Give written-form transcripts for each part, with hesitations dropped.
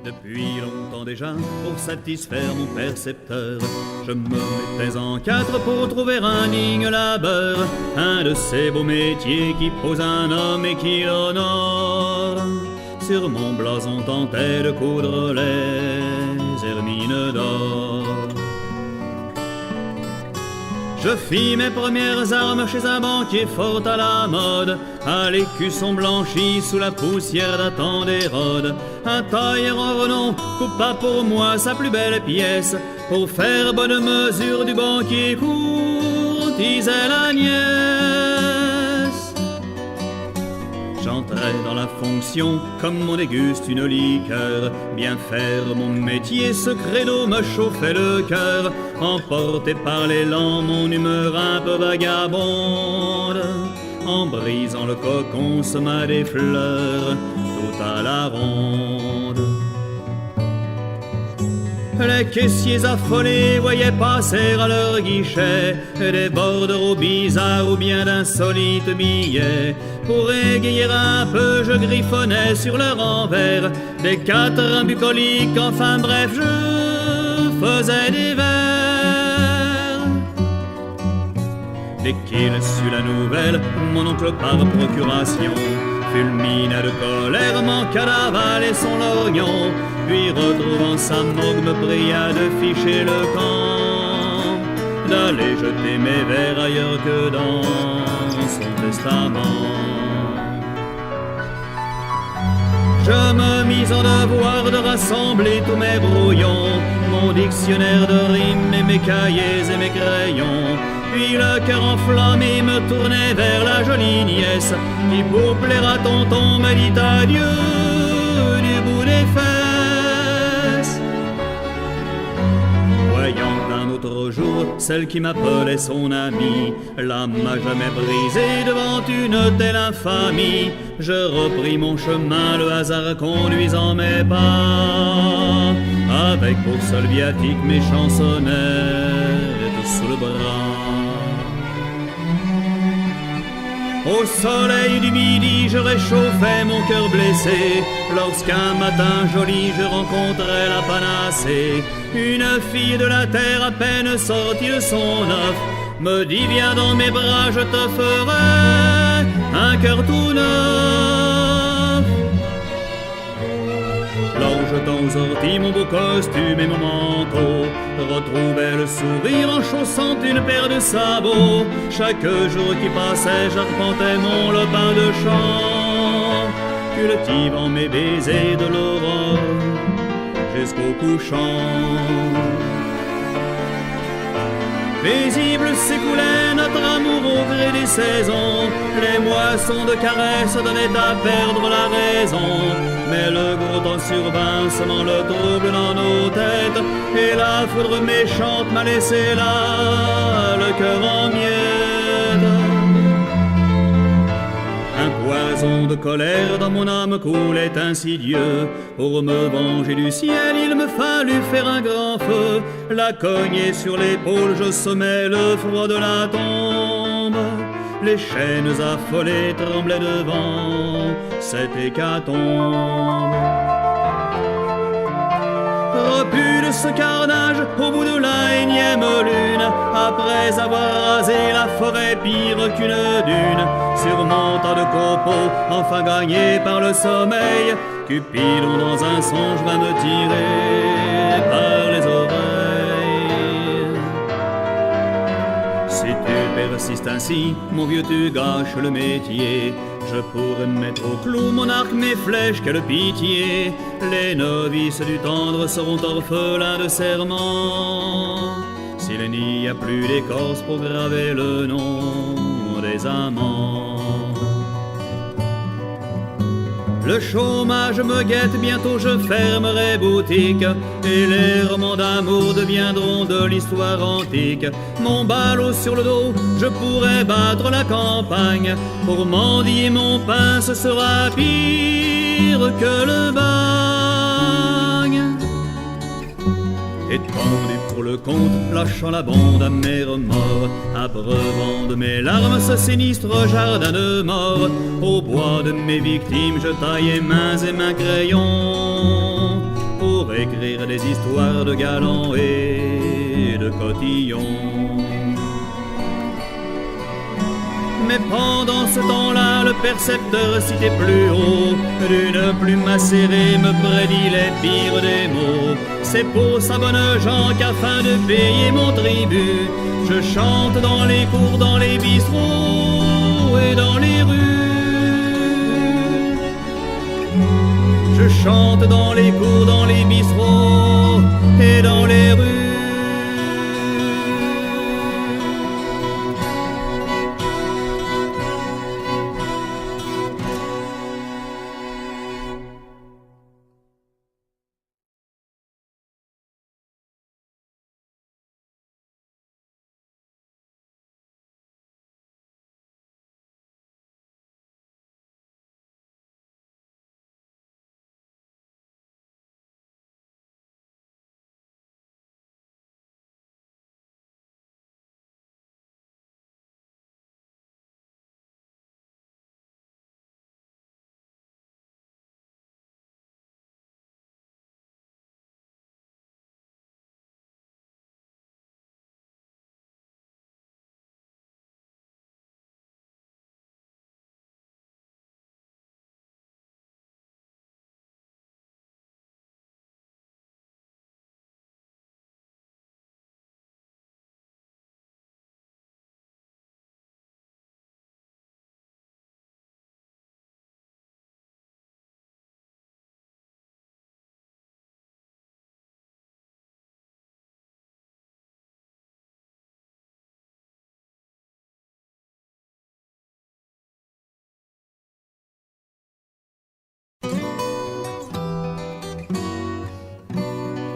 Depuis longtemps déjà, pour satisfaire mon percepteur, je me mettais en quatre pour trouver un digne labeur, un de ces beaux métiers qui pose un homme et qui l'honore. Sur mon blason tentait de coudre les hermines d'or. Je fis mes premières armes chez un banquier fort à la mode, à l'écusson blanchi sous la poussière datant d'Hérode. Un tailleur en renom coupa pour moi sa plus belle pièce, pour faire bonne mesure du banquier courtisait la nièce. J'entrais dans la fonction comme on déguste une liqueur. Bien faire mon métier, ce credo me chauffait le cœur. Emporté par l'élan, mon humeur un peu vagabonde. En brisant le cocon, sema des fleurs tout à la ronde. Les caissiers affolés voyaient passer à leur guichet des bordereaux bizarres ou bien d'insolites billets. Pour égayer un peu, je griffonnais sur leur envers des quatrains bucoliques, enfin bref, je faisais des vers. Dès qu'il sut la nouvelle, mon oncle par procuration fulmina de colère, manqua d'avaler son lorgnon, puis retrouvant sa morgue me pria de ficher le camp, d'aller jeter mes vers ailleurs que dans son testament. Je me mis en devoir de rassembler tous mes brouillons, mon dictionnaire de rimes et mes cahiers et mes crayons. Puis le cœur enflammé me tournait vers la jolie nièce, qui pour plaire à tonton me dit adieu du bout des fesses. Voyant un autre jour celle qui m'appelait son amie, l'âme m'a jamais brisé devant une telle infamie. Je repris mon chemin, le hasard conduisant mes pas, avec pour seul viatique mes chansonnettes sous le bras. Au soleil du midi, je réchauffais mon cœur blessé, lorsqu'un matin joli, je rencontrai la panacée. Une fille de la terre à peine sortie de son œuf me dit viens dans mes bras, je te ferai un cœur tout neuf. Jetant aux orties mon beau costume et mon manteau, retrouvais le sourire en chaussant une paire de sabots. Chaque jour qui passait, j'arpentais mon lopin de champ, cultivant mes baisers de l'aurore jusqu'au couchant. Paisible s'écoulait notre amour au gré des saisons, les moissons de caresses donnaient à perdre la raison. Mais le gros temps survint, semant le trouble dans nos têtes, et la foudre méchante m'a laissé là le cœur en miettes. Un poison de colère dans mon âme coulait insidieux. Pour me venger du ciel, il me fallut faire un grand feu. La cognée sur l'épaule, je sommais le froid de la tombe. Les chaînes affolées tremblaient devant cette hécatombe. Repu de ce carnage au bout de la énième lune, après avoir rasé la forêt pire qu'une dune, sur mon tas de copeaux, enfin gagné par le sommeil, Cupidon dans un songe va me tirer par les oreilles. Si tu persistes ainsi, mon vieux, tu gâches le métier. Je pourrais mettre au clou mon arc, mes flèches, quelle pitié. Les novices du tendre seront orphelins de serment, s'il n'y a plus d'écorce pour graver le nom des amants. Le chômage me guette, bientôt je fermerai boutique, et les romans d'amour deviendront de l'histoire antique. Mon ballot sur le dos, je pourrais battre la campagne, pour mendier mon pain, ce sera pire que le bagne. Étendu pour le compte, lâchant la bande à mes remords, abreuvant de mes larmes ce sinistre jardin de mort. Au bois de mes victimes, je taillais mains et mains crayons, pour écrire des histoires de galants et de cotillons. Mais pendant ce temps-là, le percepteur citait plus haut, d'une plume acérée me prédit les pires des mots. C'est pour sa bonne gens qu'afin de payer mon tribut, je chante dans les cours, dans les bistrots et dans les rues. Je chante dans les cours, dans les bistrots et dans les rues.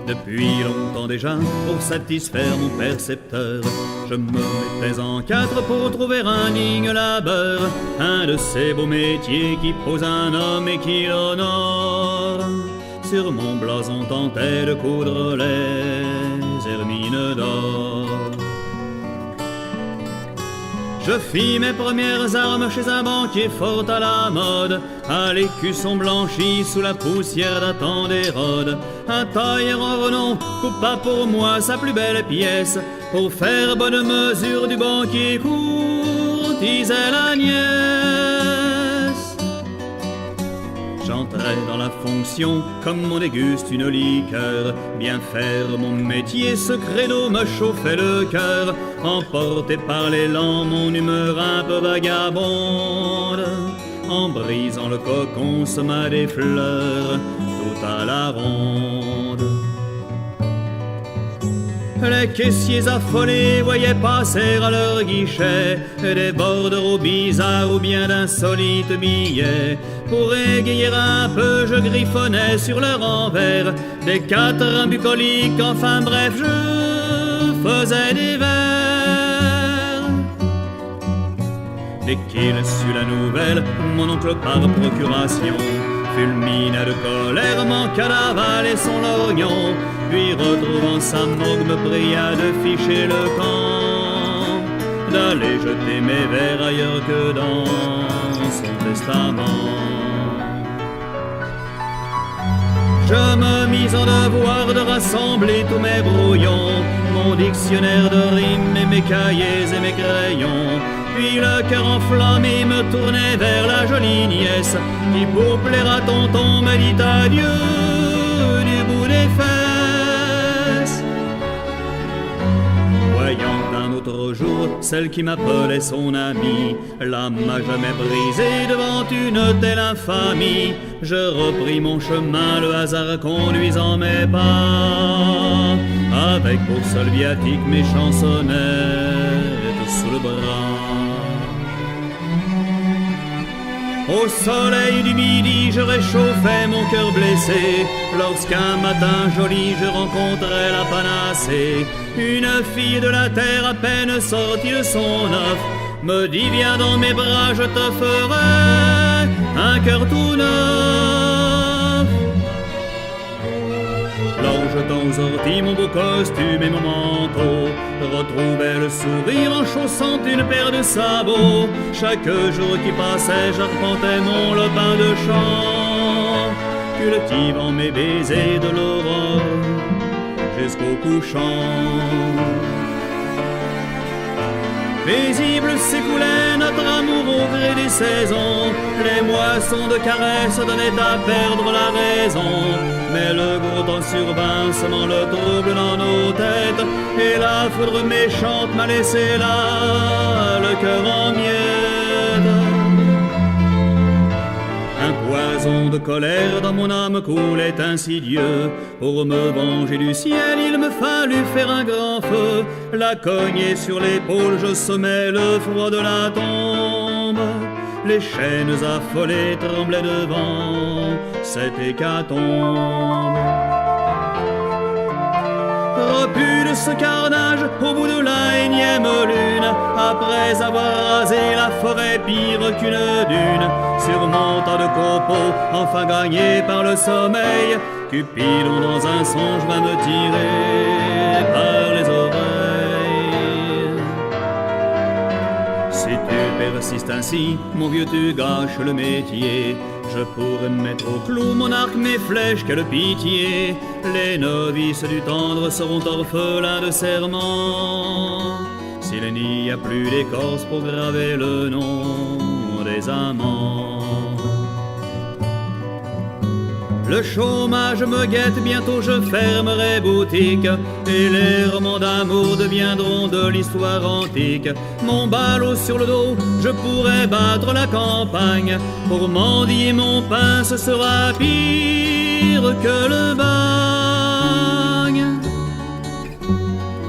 Depuis longtemps déjà, pour satisfaire mon percepteur, je me mettais en quatre pour trouver un digne labeur, un de ces beaux métiers qui pose un homme et qui l'honore. Sur mon blason tentait de coudre les hermines d'or. Je fis mes premières armes chez un banquier fort à la mode, à l'écusson blanchi sous la poussière datant d'Hérode. Un tailleur en renom coupa pour moi sa plus belle pièce, pour faire bonne mesure du banquier courtisait la nièce. J'entrais dans la fonction comme on déguste une liqueur. Bien faire mon métier, ce credo me chauffait le cœur. Emporté par l'élan, mon humeur un peu vagabonde. En brisant le cocon, sema des fleurs tout à la ronde. Les caissiers affolés voyaient passer à leur guichet des bordereaux bizarres ou bien d'insolites billets. Pour égayer un peu, je griffonnais sur leur envers des quatrains bucoliques, enfin bref, je faisais des vers. Dès qu'il sut la nouvelle, mon oncle par procuration fulmina de colère, manqua d'avaler son lorgnon, puis retrouvant sa morgue me pria de ficher le camp, d'aller jeter mes vers ailleurs que dans son testament. Je me mis en devoir de rassembler tous mes brouillons, mon dictionnaire de rimes et mes cahiers et mes crayons. Puis le cœur enflammé me tournait vers la jolie nièce, qui pour plaire à tonton me dit adieu du bout des fesses. Voyant un autre jour celle qui m'appelait son amie, l'âme m'a jamais brisé devant une telle infamie. Je repris mon chemin, le hasard conduisant mes pas, avec pour seul viatique mes chansonnettes sous le bras. Au soleil du midi, je réchauffais mon cœur blessé, lorsqu'un matin joli je rencontrai la panacée. Une fille de la terre à peine sortie de son œuf me dit viens dans mes bras, je te ferai un cœur tout neuf. Jetant aux orties mon beau costume et mon manteau, retrouvais le sourire en chaussant une paire de sabots. Chaque jour qui passait, j'arpentais mon lopin de champ, cultivant mes baisers de l'aurore jusqu'au couchant. Paisible s'écoulait notre amour au gré des saisons, les moissons de caresses donnaient à perdre la raison. Mais le gros temps survint, semant le trouble dans nos têtes, et la foudre méchante m'a laissé là le cœur en miettes. Un poison de colère dans mon âme coulait insidieux. Pour me venger du ciel, il me fallut faire un grand feu. La cognée sur l'épaule, je sommais le froid de la tombe. Les chaînes affolées tremblaient devant cette hécatombe. Repu de ce carnage au bout de la énième lune, après avoir rasé la forêt pire qu'une dune, sur mon tas de copeaux, enfin gagné par le sommeil, Cupidon dans un songe va me tirer par les oreilles. Si tu persistes ainsi, mon vieux, tu gâches le métier. Je pourrais mettre au clou mon arc, mes flèches, quelle pitié. Les novices du tendre seront orphelins de serment, s'il n'y a plus d'écorce pour graver le nom des amants. Le chômage me guette, bientôt je fermerai boutique, et les romans d'amour deviendront de l'histoire antique. Mon ballot sur le dos, je pourrais battre la campagne, pour mendier mon pain ce sera pire que le bagne.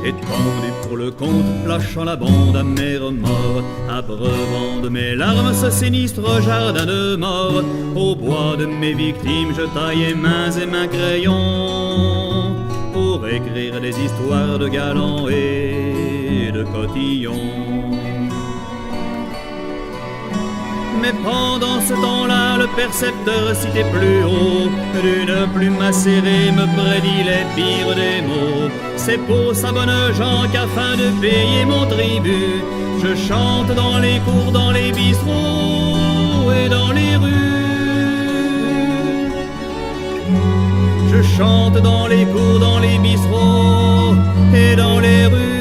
Étendu pour le compte, lâchant la bande à mes remords, abreuvant de mes larmes ce sinistre jardin de mort. Au bois de mes victimes, je taillais mains et mains crayons, pour écrire des histoires de galants et de cotillons. Mais pendant ce temps-là, le percepteur citait plus haut, d'une plume acérée me prédit les pires des mots. C'est pour sa bonne gens qu'afin de payer mon tribut, je chante dans les cours, dans les bistrots et dans les rues. Je chante dans les cours, dans les bistrots et dans les rues.